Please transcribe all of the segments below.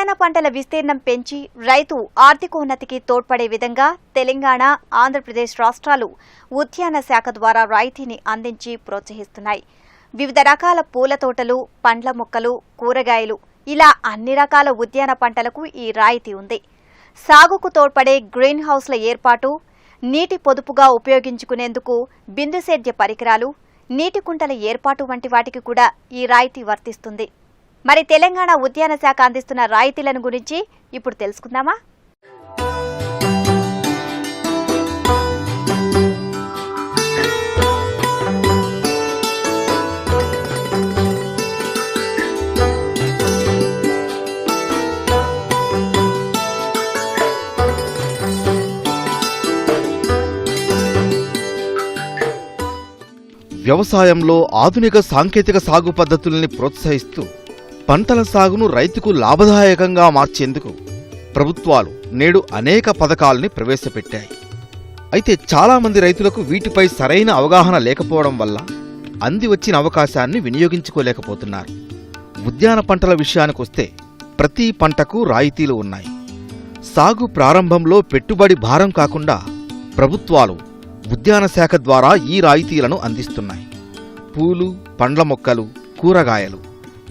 ఉద్యాన పంటల విస్తీర్ణం పెంచి రైతు ఆర్థికోన్నతికి తోడ్పడే విధంగా తెలంగాణ, ఆంధ్రప్రదేశ్ రాష్ట్రాలు ఉద్యాన శాఖ ద్వారా రాయితీని అందించి ప్రోత్సహిస్తున్నాయి. వివిధ రకాల పూల తోటలు, పండ్ల మొక్కలు, కూరగాయలు ఇలా అన్ని రకాల ఉద్యాన పంటలకు ఈ రాయితీ ఉంది. సాగుకు తోడ్పడే గ్రీన్ హౌస్ల ఏర్పాటు, నీటి పొదుపుగా ఉపయోగించుకునేందుకు బిందు సేద్య పరికరాలు, నీటి కుంటల ఏర్పాటు వంటి వాటికి కూడా ఈ రాయితీ వర్తిస్తుంది. మరి తెలంగాణ ఉద్యాన శాఖ అందిస్తున్న రాయితీలను గురించి ఇప్పుడు తెలుసుకుందామా? వ్యవసాయంలో ఆధునిక సాంకేతిక సాగు పద్ధతుల్ని ప్రోత్సహిస్తూ పంటల సాగును రైతుకు లాభదాయకంగా మార్చేందుకు ప్రభుత్వాలు నేడు అనేక పథకాల్ని ప్రవేశపెట్టాయి. అయితే చాలామంది రైతులకు వీటిపై సరైన అవగాహన లేకపోవడం వల్ల అంది వచ్చిన అవకాశాన్ని వినియోగించుకోలేకపోతున్నారు. ఉద్యాన పంటల విషయానికొస్తే ప్రతి పంటకు రాయితీలు ఉన్నాయి. సాగు ప్రారంభంలో పెట్టుబడి భారం కాకుండా ప్రభుత్వాలు ఉద్యాన శాఖ ద్వారా ఈ రాయితీలను అందిస్తున్నాయి. పూలు, పండ్ల మొక్కలు, కూరగాయలు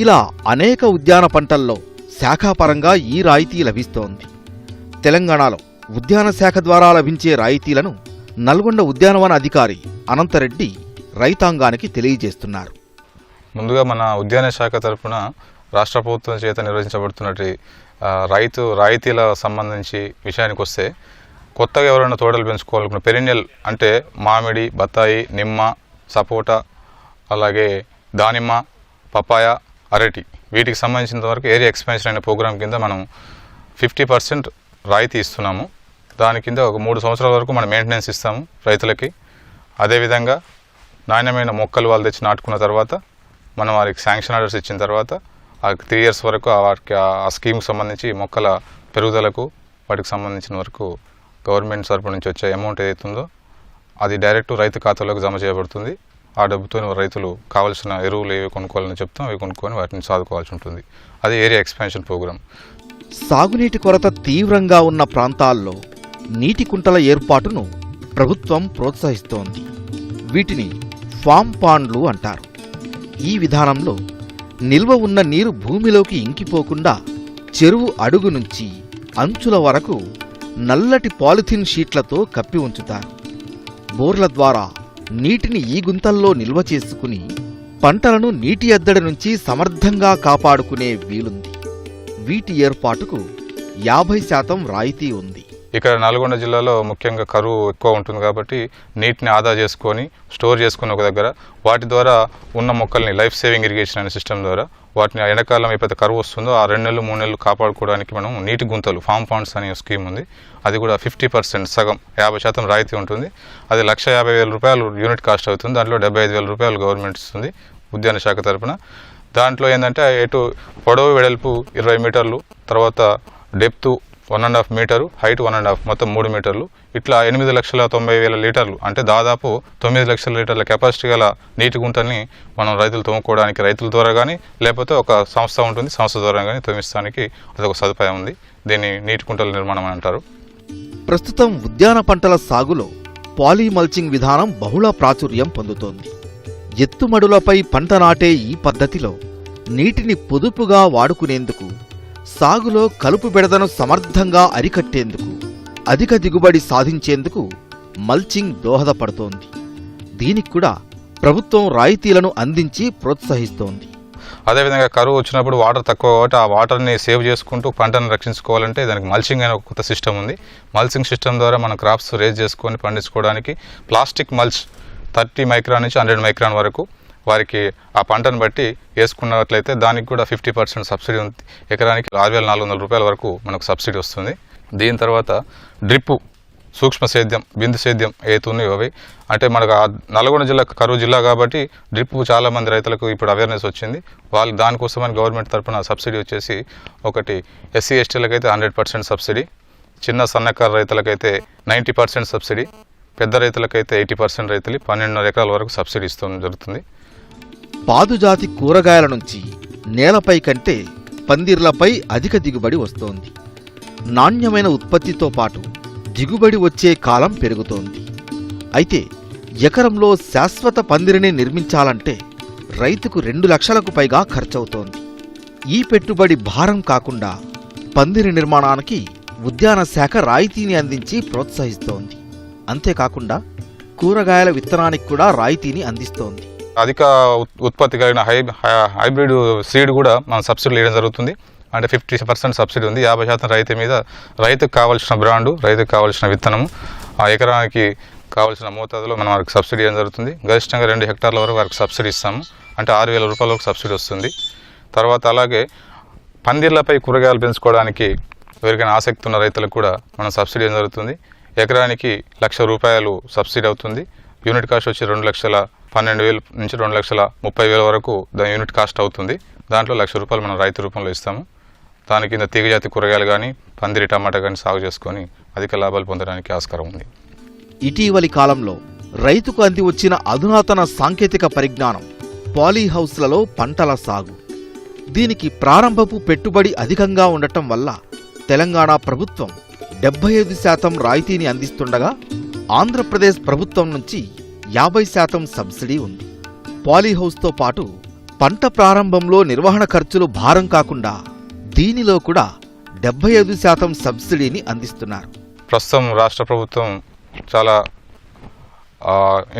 ఇలా అనేక ఉద్యాన పంటల్లో శాఖాపరంగా ఈ రాయితీ లభిస్తోంది. తెలంగాణలో ఉద్యాన శాఖ ద్వారా లభించే రాయితీలను నల్గొండ ఉద్యానవన అధికారి అనంతరెడ్డి రైతాంగానికి తెలియజేస్తున్నారు. ముందుగా మన ఉద్యాన శాఖ తరఫున రాష్ట్ర ప్రభుత్వం చేత నిర్వహించబడుతున్నటి రాయితీల సంబంధించి విషయానికి వస్తే, కొత్తగా ఎవరైనా తోటలు పెంచుకోవాలనుకున్న పెరినియల్ అంటే మామిడి, బత్తాయి, నిమ్మ, సపోటా, అలాగే దానిమ్మ, పపాయ, అరటి వీటికి సంబంధించినంత వరకు ఏరియా ఎక్స్పాన్షన్ అనే ప్రోగ్రాం కింద మనం 50% రాయితీ ఇస్తున్నాము. దాని కింద ఒక 3 సంవత్సరాల వరకు మనం మెయింటెనెన్స్ ఇస్తాము రైతులకి. అదేవిధంగా నాణ్యమైన మొక్కలు వాళ్ళు తెచ్చి నాటుకున్న తర్వాత మనం వారికి శాంక్షన్ ఆర్డర్స్ ఇచ్చిన తర్వాత 3 years వరకు వారికి ఆ స్కీమ్కి సంబంధించి మొక్కల పెరుగుదలకు వాటికి సంబంధించిన వరకు గవర్నమెంట్ తరపు నుంచి వచ్చే అమౌంట్ ఏదైతుందో అది డైరెక్ట్ రైతు ఖాతాలోకి జమ చేయబడుతుంది. ఆ డబ్బుతో రైతులు కావాల్సిన ఎరువులు ఏవి కొనుక్కోవాలని చెప్తాం, అవి కొనుక్కొని వాటిని సాదుకోవాల్సి ఉంటుంది. అది ఏరియా ఎక్స్పాన్షన్ ప్రోగ్రాం. సాగునీటి కొరత తీవ్రంగా ఉన్న ప్రాంతాల్లో నీటి కుంటల ఏర్పాటును ప్రభుత్వం ప్రోత్సహిస్తోంది. వీటిని ఫామ్ పాండ్లు అంటారు. ఈ విధానంలో నిల్వ ఉన్న నీరు భూమిలోకి ఇంకిపోకుండా చెరువు అడుగు నుంచి అంచుల వరకు నల్లటి పాలిథిన్ షీట్లతో కప్పి ఉంచుతారు. బోర్ల ద్వారా నీటిని ఈ గుంతల్లో నిల్వ చేసుకుని పంటలను నీటి ఎద్దడి నుంచి సమర్థంగా కాపాడుకునే వీలుంది. వీటి ఏర్పాటుకు 50% రాయితీ ఉంది. ఇక్కడ నల్గొండ జిల్లాలో ముఖ్యంగా కరువు ఎక్కువ ఉంటుంది కాబట్టి నీటిని ఆదా చేసుకొని స్టోర్ చేసుకుని ఒక దగ్గర వాటి ద్వారా ఉన్న మొక్కల్ని లైఫ్ సేవింగ్ ఇరిగేషన్ అనే సిస్టమ్ ద్వారా వాటిని ఎండాకాలం ఎప్పుడైతే కరువు వస్తుందో ఆ 2 నెలలు 3 నెలలు కాపాడుకోవడానికి మనం నీటి గుంతలు ఫామ్ పాండ్స్ అనే స్కీమ్ ఉంది. అది కూడా 50% సగం 50% రాయితీ ఉంటుంది. అది 1,50,000 రూపాయలు యూనిట్ కాస్ట్ అవుతుంది. దాంట్లో 75,000 రూపాయలు గవర్నమెంట్ ఇస్తుంది ఉద్యాన శాఖ తరఫున. దాంట్లో ఏంటంటే ఎటు పొడవు వెడల్పు 20 మీటర్లు, తర్వాత డెప్త్ 1.5 మీటరు, హైట్ 1.5, మొత్తం 3 మీటర్లు, ఇట్లా 8,90,000 లీటర్లు అంటే దాదాపు 9 లక్షల లీటర్ల కెపాసిటీ గల నీటి గుంటల్ని మనం రైతులు తోముకోవడానికి రైతుల ద్వారా కానీ లేకపోతే ఒక సంస్థ ఉంటుంది, సంస్థ ద్వారా కానీ తోమిస్తానికి అదొక సదుపాయం ఉంది. దీన్ని నీటి కుంటల నిర్మాణం అని అంటారు. ప్రస్తుతం ఉద్యాన పంటల సాగులో పాలీమల్చింగ్ విధానం బహుళ ప్రాచుర్యం పొందుతోంది. ఎత్తుమడులపై పంట నాటే ఈ పద్ధతిలో నీటిని పొదుపుగా వాడుకునేందుకు, సాగులో కలుపు బెడదను సమర్థంగా అరికట్టేందుకు, అధిక దిగుబడి సాధించేందుకు మల్చింగ్ దోహదపడుతోంది. దీనికి కూడా ప్రభుత్వం రాయితీలను అందించి ప్రోత్సహిస్తోంది. అదేవిధంగా కరువు వచ్చినప్పుడు వాటర్ తక్కువ కాబట్టి ఆ వాటర్ని సేవ్ చేసుకుంటూ పంటను రక్షించుకోవాలంటే దానికి మల్చింగ్ అనే ఒక కొత్త సిస్టమ్ ఉంది. మల్చింగ్ సిస్టమ్ ద్వారా మనం క్రాప్స్ రేజ్ చేసుకొని పండించుకోవడానికి ప్లాస్టిక్ మల్చ్ 30 మైక్రాన్ నుంచి 100 మైక్రాన్ వరకు వారికి ఆ పంటను బట్టి వేసుకున్నట్లయితే దానికి కూడా 50% సబ్సిడీ ఉంది. ఎకరానికి 6,400 రూపాయల వరకు మనకు సబ్సిడీ వస్తుంది. దీని తర్వాత డ్రిప్పు, సూక్ష్మ సేద్యం, బిందు సేద్యం ఏతున్నాయో అవి అంటే మనకు నల్గొండ జిల్లా కరువు జిల్లా కాబట్టి డ్రిప్ చాలామంది రైతులకు ఇప్పుడు అవేర్నెస్ వచ్చింది. వాళ్ళు దానికోసమని గవర్నమెంట్ తరఫున సబ్సిడీ వచ్చేసి ఒకటి SC STలకు అయితే 100% సబ్సిడీ, చిన్న సన్నకారు రైతులకైతే 90% సబ్సిడీ, పెద్ద రైతులకైతే 80% రైతులు 12.5 ఎకరాల వరకు సబ్సిడీ ఇస్తూ జరుగుతుంది. పాదుజాతి కూరగాయల నుంచి నేలపై కంటే పందిర్లపై అధిక దిగుబడి వస్తోంది. నాణ్యమైన ఉత్పత్తితో పాటు దిగుబడి వచ్చే కాలం పెరుగుతోంది. అయితే ఎకరంలో శాశ్వత పందిరిని నిర్మించాలంటే రైతుకు 2 లక్షలకు పైగా ఖర్చవుతోంది. ఈ పెట్టుబడి భారం కాకుండా పందిరి నిర్మాణానికి ఉద్యాన శాఖ రాయితీని అందించి ప్రోత్సహిస్తోంది. అంతేకాకుండా కూరగాయల విత్తనానికి కూడా రాయితీని అందిస్తోంది. అధిక ఉత్పత్తి కలిగిన హైబ్రిడ్ సీడ్ కూడా మనం సబ్సిడీ ఇవ్వడం జరుగుతుంది. అంటే 50% సబ్సిడీ ఉంది. 50% రైతు మీద రైతుకు కావాల్సిన బ్రాండు, రైతుకు కావాల్సిన విత్తనము, ఆ ఎకరానికి కావాల్సిన మోతాదులో మనం వారికి సబ్సిడీ ఇవ్వడం జరుగుతుంది. గరిష్టంగా 2 హెక్టార్ల వరకు వారికి సబ్సిడీ ఇస్తాము. అంటే 6,000 రూపాయల వరకు సబ్సిడీ వస్తుంది. తర్వాత అలాగే పందిర్లపై కూరగాయలు పెంచుకోవడానికి ఎవరికైనా ఆసక్తి ఉన్న రైతులకు కూడా మనం సబ్సిడీ ఇవ్వడం జరుగుతుంది. ఎకరానికి 1,00,000 రూపాయలు సబ్సిడీ అవుతుంది. యూనిట్ కాస్ట్ వచ్చి 2,12,000 నుంచి 2,30,000 వరకు దాని యూనిట్ కాస్ట్ అవుతుంది. దాంట్లో 1,00,000 రూపాయలు మనం రైతు రూపంలో ఇస్తాము. దాని కింద తీగజాతి కూరగాయలు కానీ పందిరి టమాటా కానీ సాగు చేసుకొని అధిక లాభాలు పొందడానికి ఆస్కారం ఉంది. ఇటీవలి కాలంలో రైతుకు అంది వచ్చిన అధునాతన సాంకేతిక పరిజ్ఞానం పాలీహౌస్లలో పంటల సాగు. దీనికి ప్రారంభపు పెట్టుబడి అధికంగా ఉండటం వల్ల తెలంగాణ ప్రభుత్వం 75% రాయితీని అందిస్తుండగా ఆంధ్రప్రదేశ్ ప్రభుత్వం నుంచి 50% సబ్సిడీ ఉంది. పాలీహౌస్తో పాటు పంట ప్రారంభంలో నిర్వహణ ఖర్చులు భారం కాకుండా దీనిలో కూడా 75% సబ్సిడీని అందిస్తున్నారు. ప్రస్తుతం రాష్ట్ర ప్రభుత్వం చాలా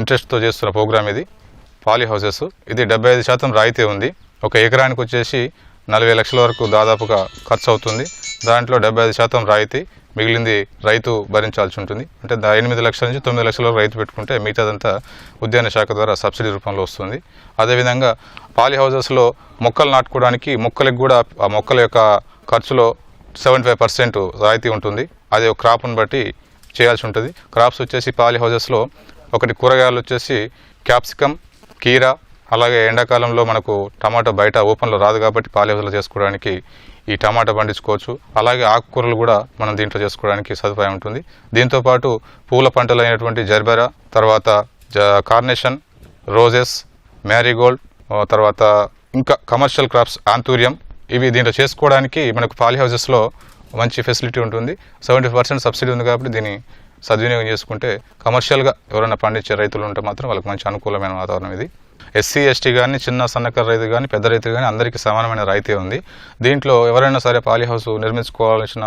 ఇంట్రెస్ట్తో చేస్తున్న ప్రోగ్రామ్ ఇది పాలీ హౌసెస్. ఇది 75% రాయితీ ఉంది. ఒక ఎకరానికి వచ్చేసి 40 లక్షల వరకు దాదాపుగా ఖర్చు అవుతుంది. దాంట్లో 75% రాయితీ, మిగిలింది రైతు భరించాల్సి ఉంటుంది. అంటే 8 లక్షల నుంచి 9 లక్షల వరకు రైతు పెట్టుకుంటే మిగతాదంతా ఉద్యాన శాఖ ద్వారా సబ్సిడీ రూపంలో వస్తుంది. అదేవిధంగా పాలీ హౌసెస్లో మొక్కలు నాటుకోవడానికి మొక్కలకు కూడా ఆ మొక్కల యొక్క ఖర్చులో 75% రాయితీ ఉంటుంది. అది ఒక క్రాప్ను బట్టి చేయాల్సి ఉంటుంది. క్రాప్స్ వచ్చేసి పాలీ హౌసెస్లో ఒకటి కూరగాయలు వచ్చేసి క్యాప్సికమ్, కీరా, అలాగే ఎండాకాలంలో మనకు టమాటా బయట ఓపెన్లో రాదు కాబట్టి పాలీ హౌస్లో చేసుకోవడానికి ఈ టమాటా పండించుకోవచ్చు. అలాగే ఆకుకూరలు కూడా మనం దీంట్లో చేసుకోవడానికి సదుపాయం ఉంటుంది. దీంతోపాటు పూల పంటలు అయినటువంటి జర్బెరా, తర్వాత కార్నేషన్, రోజెస్, మ్యారీగోల్డ్, తర్వాత ఇంకా కమర్షియల్ క్రాప్స్ ఆంతూరియం, ఇవి దీంట్లో చేసుకోవడానికి మనకు పాలీ హౌసెస్లో మంచి ఫెసిలిటీ ఉంటుంది. 70% సబ్సిడీ ఉంది కాబట్టి దీన్ని సద్వినియోగం చేసుకుంటే కమర్షియల్గా ఎవరైనా పండించే రైతులు ఉంటే మాత్రం వాళ్ళకి మంచి అనుకూలమైన వాతావరణం ఇది. ఎస్సీ, ఎస్టీ కానీ, చిన్న సన్నకారు రైతు కానీ, పెద్ద రైతు కానీ అందరికీ సమానమైన రాయితీ ఉంది. దీంట్లో ఎవరైనా సరే పాలీ హౌస్ నిర్మించుకోవాల్సిన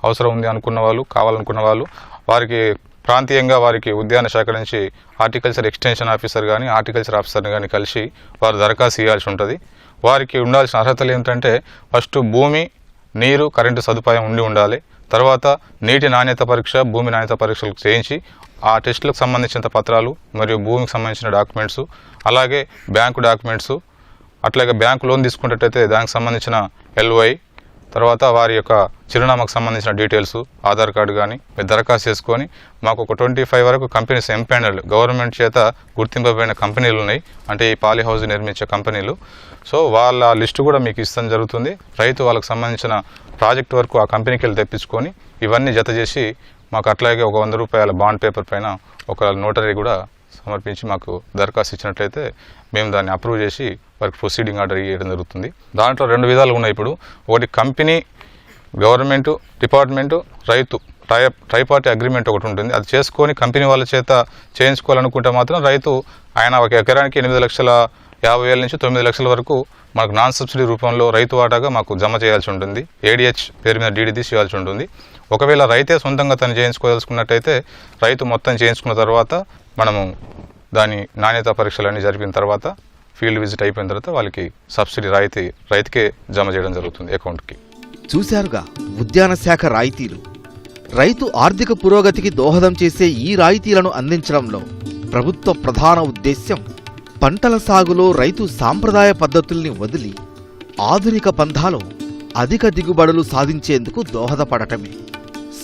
అవసరం ఉంది అనుకున్న వాళ్ళు, కావాలనుకున్న వాళ్ళు, వారికి ప్రాంతీయంగా వారికి ఉద్యాన శాఖ నుంచి హార్టికల్చర్ ఎక్స్టెన్షన్ ఆఫీసర్ కానీ, హార్టికల్చర్ ఆఫీసర్ని కానీ కలిసి వారు దరఖాస్తు ఇవ్వాల్సి ఉంటుంది. వారికి ఉండాల్సిన అర్హతలు ఏమిటంటే ఫస్ట్ భూమి, నీరు, కరెంటు సదుపాయం ఉండాలి. తర్వాత నీటి నాణ్యత పరీక్ష, భూమి నాణ్యత పరీక్షలు చేయించి ఆ టెస్టులకు సంబంధించిన పత్రాలు మరియు భూమికి సంబంధించిన డాక్యుమెంట్స్, అలాగే బ్యాంకు డాక్యుమెంట్స్, అట్లాగే బ్యాంకు లోన్ తీసుకున్నట్టయితే దానికి సంబంధించిన LOI, తర్వాత వారి యొక్క చిరునామాకు సంబంధించిన డీటెయిల్స్, ఆధార్ కార్డు కానీ మీరు దరఖాస్తు చేసుకొని మాకు ఒక 25 వరకు కంపెనీస్ ఎంపానల్ గవర్నమెంట్ చేత గుర్తింపబడిన కంపెనీలు ఉన్నాయి. అంటే ఈ పాలీ హౌస్ నిర్మించే కంపెనీలు. సో వాళ్ళ లిస్టు కూడా మీకు ఇస్తాం జరుగుతుంది. రైతు వాళ్ళకి సంబంధించిన ప్రాజెక్ట్ వరకు ఆ కంపెనీకి వెళ్ళి తెప్పించుకొని ఇవన్నీ జత చేసి మాకు అట్లాగే ఒక 100 రూపాయల బాండ్ పేపర్ పైన ఒక నోటరీ కూడా సమర్పించి మాకు దరఖాస్తు ఇచ్చినట్లయితే మేము దాన్ని అప్రూవ్ చేసి వారికి ప్రొసీడింగ్ ఆర్డర్ ఇవ్వడం జరుగుతుంది. దాంట్లో 2 విధాలు ఉన్నాయి. ఇప్పుడు ఒకటి కంపెనీ, గవర్నమెంటు, డిపార్ట్మెంటు, రైతు ట్రైపార్టీ అగ్రిమెంట్ ఒకటి ఉంటుంది. అది చేసుకొని కంపెనీ వాళ్ళ చేత చేయించుకోవాలనుకుంటే మాత్రం రైతు ఆయన ఒక ఎకరానికి 8,50,000 నుంచి 9 లక్షల వరకు మనకు నాన్ సబ్సిడీ రూపంలో రైతు వాటాగా మాకు జమ చేయాల్సి ఉంటుంది. ADH పేరు మీద DD తీసి ఇవ్వాల్సి ఉంటుంది. ఒకవేళ రైతే సొంతంగా తను చేయించుకోదలుచుకున్నట్టయితే రైతు మొత్తం చేయించుకున్న తర్వాత మనము దాని నాణ్యత పరీక్షలన్నీ జరిపిన తర్వాత ఫీల్డ్ విజిట్ అయిపోయిన తర్వాత వాళ్ళకి సబ్సిడీ రైతుకే జమ చేయడం జరుగుతుంది అకౌంట్కి. చూశారుగా ఉద్యాన శాఖ రాయితీలు. రైతు ఆర్థిక పురోగతికి దోహదం చేసే ఈ రాయితీలను అందించడంలో ప్రభుత్వ ప్రధాన ఉద్దేశ్యం పంటల సాగులో రైతు సాంప్రదాయ పద్ధతుల్ని వదిలి ఆధునిక పంథాలో అధిక దిగుబడులు సాధించేందుకు దోహదపడటమే.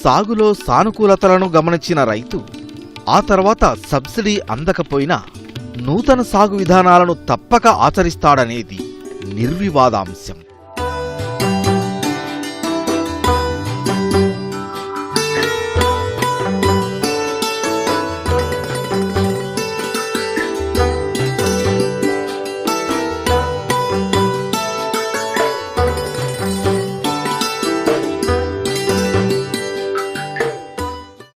సాగులో సానుకూలతలను గమనించిన రైతు ఆ తర్వాత సబ్సిడీ అందకపోయినా నూతన సాగు విధానాలను తప్పక ఆచరిస్తాడనేది నిర్వివాదాంశం.